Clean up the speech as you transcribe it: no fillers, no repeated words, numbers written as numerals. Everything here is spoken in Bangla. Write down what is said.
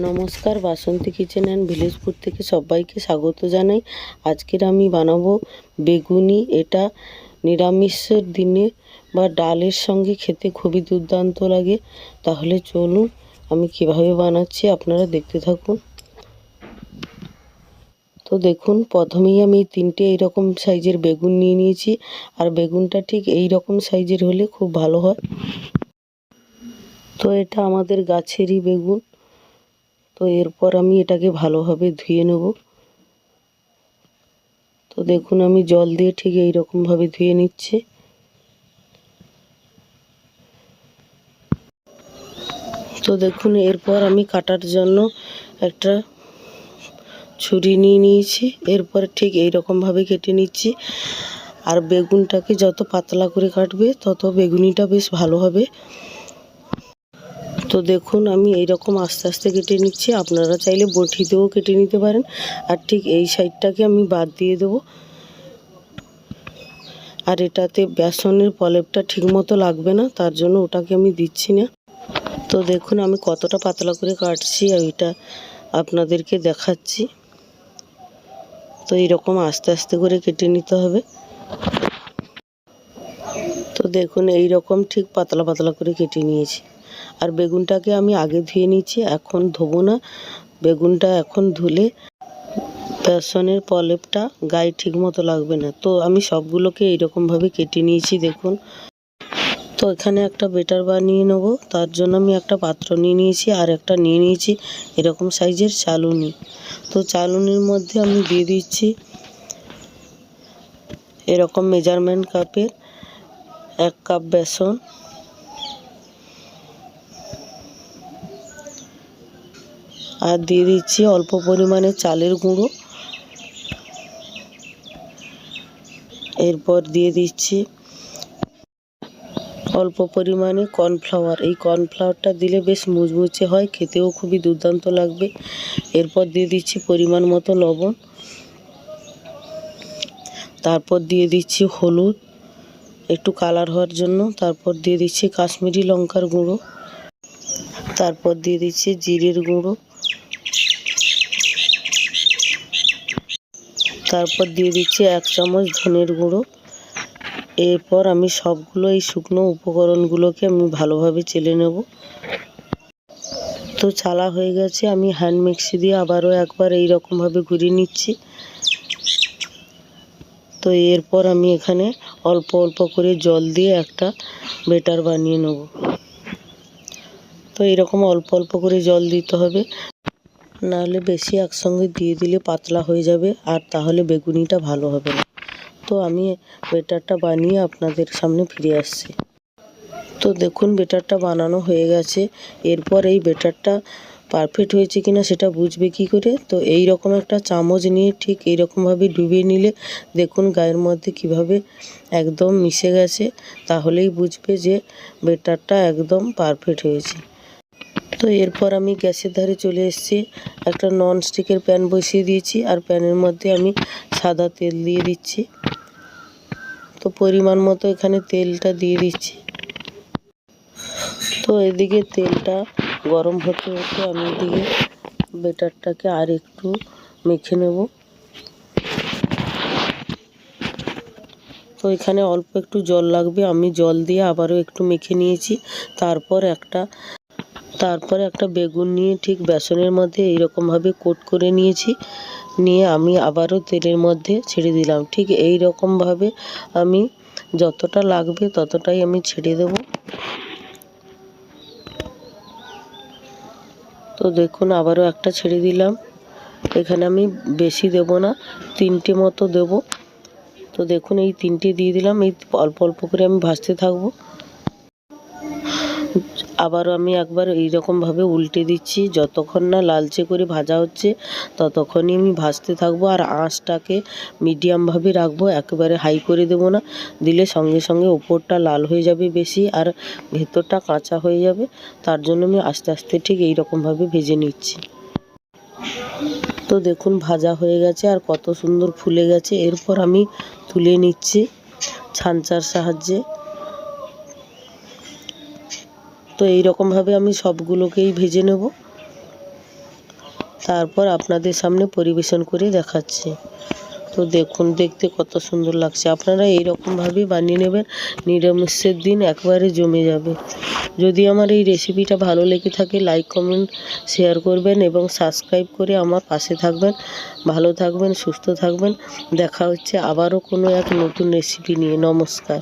নমস্কার, বাসন্তী কিচেন অ্যান্ড ভিলেজ ফুড থেকে সবাইকে স্বাগত জানাই। আজকের আমি বানাবো বেগুনি। এটা নিরামিষের দিনে বা ডালের সঙ্গে খেতে খুবই দুর্দান্ত লাগে। তাহলে চলুন আমি কিভাবে বানাচ্ছি আপনারা দেখতে থাকুন। তো দেখুন, প্রথমেই আমি তিনটে এইরকম সাইজের বেগুন নিয়ে নিয়েছি, আর বেগুনটা ঠিক এই রকম সাইজের হলে খুব ভালো হয়। তো এটা আমাদের গাছেরই বেগুন। তো এরপর আমি এটাকে ভালোভাবে ধুয়ে নেব। তো দেখুন, আমি জল দিয়ে ঠিক এই রকমভাবে ধুয়ে নিচ্ছি। তো দেখুন, এরপর আমি কাটার জন্য একটা ছুরি নিয়ে নিয়েছি। এরপর ঠিক এই রকমভাবে কেটে নিচ্ছি। আর বেগুনটাকে যত পাতলা করে কাটবে তত বেগুনিটা বেশ ভালো হবে। তো দেখুন, আমি এইরকম আস্তে আস্তে কেটে নিচ্ছি। আপনারা চাইলে বটিতেও কেটে নিতে পারেন। আর ঠিক এই সাইডটাকে আমি বাদ দিয়ে দেবো। আর এটাতে বেসনের প্রলেপটা ঠিকমতো লাগবে না, তার জন্য ওটাকে আমি দিচ্ছি না। তো দেখুন, আমি কতটা পাতলা করে কাটছি ওইটা আপনাদেরকে দেখাচ্ছি। তো এইরকম আস্তে আস্তে করে কেটে নিতে হবে। তো দেখুন, এই রকম ঠিক পাতলা পাতলা করে কেটে নিয়েছি। আর বেগুনটাকে আমি আগে ধুয়ে নিয়েছি, এখন ধোবো না। বেগুনটা এখন ধুলে বেসনের প্রলেপটা গায়ে ঠিক মতো লাগবে না। তো আমি সবগুলোকে এইরকমভাবে কেটে নিয়েছি দেখুন। তো এখানে একটা বেটার বানিয়ে নেবো, তার জন্য আমি একটা পাত্র নিয়ে নিয়েছি, আর একটা নিয়ে নিয়েছি এরকম সাইজের চালুনি। তো চালুনির মধ্যে আমি দিয়ে দিচ্ছি এরকম মেজারমেন্ট কাপের 1 কাপ বেসন, আর দিয়ে দিচ্ছি অল্প পরিমাণে চালের গুঁড়ো। এরপর দিয়ে দিচ্ছি অল্প পরিমাণে কর্নফ্লাওয়ার। এই কর্নফ্লাওয়ারটা দিলে বেশ মুচমুচে হয়, খেতেও খুবই দুর্দান্ত লাগবে। এরপর দিয়ে দিচ্ছি পরিমাণ মতো লবণ। তারপর দিয়ে দিচ্ছি হলুদ একটু কালার হওয়ার জন্য। তারপর দিয়ে দিচ্ছি কাশ্মীরি লঙ্কার গুঁড়ো। তারপর দিয়ে দিচ্ছি জিরের গুঁড়ো। তারপর দিয়ে দিচ্ছি 1 চামচ ধনের গুঁড়ো। এরপর আমি সবগুলো এই শুকনো উপকরণগুলোকে আমি ভালোভাবে চেলে নেব। তো চালা হয়ে গেছে, আমি হ্যান্ড মিক্সি দিয়ে আবারও একবার এই রকমভাবে ঘুরিয়ে নিচ্ছি। তো এরপর আমি এখানে অল্প অল্প করে জল দিয়ে একটা বেটার বানিয়ে নেব। তো এরকম অল্প অল্প করে জল দিতে হবে, নাহলে বেশি একসঙ্গে দিয়ে দিলে পাতলা হয়ে যাবে, আর তাহলে বেগুনিটা ভালো হবে না। তো আমি বেটারটা বানিয়ে আপনাদের সামনে ফিরে আসছি। তো দেখুন, বেটারটা বানানো হয়ে গেছে। এরপর এই বেটারটা পারফেক্ট হয়েছে কিনা সেটা বুঝবে কি করে? তো এই রকম একটা চামচ নিয়ে ঠিক এই রকমভাবে ডুবিয়ে নিলে দেখুন গায়ের মধ্যে কিভাবে একদম মিশে গেছে, তাহলেই বুঝবে যে বেটারটা একদম পারফেক্ট হয়েছে। তো এরপর আমি গ্যাসের ধারে চলে এসেছি, একটা ননস্টিকের প্যান বসিয়ে দিয়েছি, আর প্যানের মধ্যে আমি সাদা তেল দিয়ে দিচ্ছি। তো পরিমাণ মতো এখানে তেলটা দিয়ে দিচ্ছি। তো এদিকে তেলটা গরম হতে হতে আমি এদিকে বেটারটাকে আর একটু মেখে নেব। তো এখানে অল্প একটু জল লাগবে, আমি জল দিয়ে আবারও একটু মেখে নিয়েছি। তারপর একটা বেগুন নিয়ে ঠিক বেসনের মধ্যে এইরকমভাবে কোট করে নিয়েছি। নিয়ে আমি আবারও তেলের মধ্যে ছেড়ে দিলাম। ঠিক এই রকমভাবে আমি যতটা লাগবে ততটাই আমি ছেড়ে দেব। তো দেখুন, আবারও একটা ছেড়ে দিলাম। এখানে আমি বেশি দেব না, 3টে মতো দেব। তো দেখুন, এই 3টে দিয়ে দিলাম। এই অল্প অল্প করে আমি ভাজতে থাকবো। আবারও আমি একবার এইরকমভাবে উল্টে দিচ্ছি। যতক্ষণ না লালচে করে ভাজা হচ্ছে ততক্ষণই আমি ভাজতে থাকবো। আর আঁচটাকে মিডিয়ামভাবে রাখবো, একেবারে হাই করে দেবো না, দিলে সঙ্গে সঙ্গে ওপরটা লাল হয়ে যাবে বেশি, আর ভেতরটা কাঁচা হয়ে যাবে। তার জন্য আমি আস্তে আস্তে ঠিক এইরকমভাবে ভেজে নিচ্ছি। তো দেখুন, ভাজা হয়ে গেছে আর কত সুন্দর ফুলে গেছে। এরপর আমি তুলে নিচ্ছি ছাঁচার সাহায্যে। তো এই রকমভাবে আমি সবগুলোকেই ভেজে নেব। তারপর আপনাদের সামনে পরিবেশন করে দেখাচ্ছি। তো দেখুন, দেখতে কত সুন্দর লাগছে। আপনারা এইরকমভাবেই বানিয়ে নেবেন, নিরামিষের দিন একবারে জমে যাবে। যদি আমার এই রেসিপিটা ভালো লেগে থাকে, লাইক কমেন্ট শেয়ার করবেন এবং সাবস্ক্রাইব করে আমার পাশে থাকবেন। ভালো থাকবেন, সুস্থ থাকবেন। দেখা হচ্ছে আবারও কোনো এক নতুন রেসিপি নিয়ে। নমস্কার।